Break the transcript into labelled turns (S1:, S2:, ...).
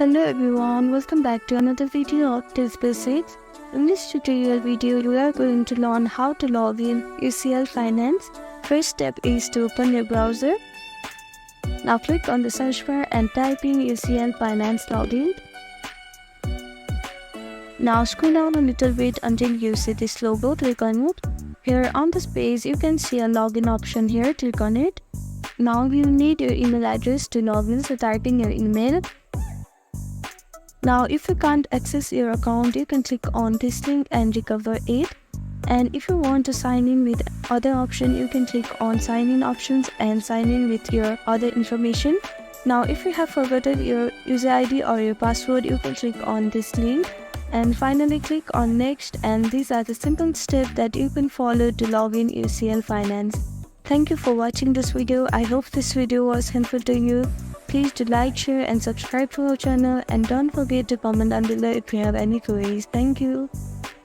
S1: Hello everyone, welcome back to another video of Tips Basics. In this tutorial video, we are going to learn how to log in UCL Finance. First step is to open your browser. Now click on the search bar and type in UCL Finance login. Now scroll down a little bit until you see this logo, click on it. Here on this page, you can see a login option here, click on it. Now you need your email address to log in, so type in your email. Now if you can't access your account, you can click on this link and recover it. And if you want to sign in with other option, you can click on sign in options and sign in with your other information. Now if you have forgotten your user ID or your password, you can click on this link and finally click on next, and these are the simple steps that you can follow to log in UCL Finance. Thank you for watching this video. I hope this video was helpful to you. Please do like, share and subscribe to our channel, and don't forget to comment down below if you have any queries. Thank you.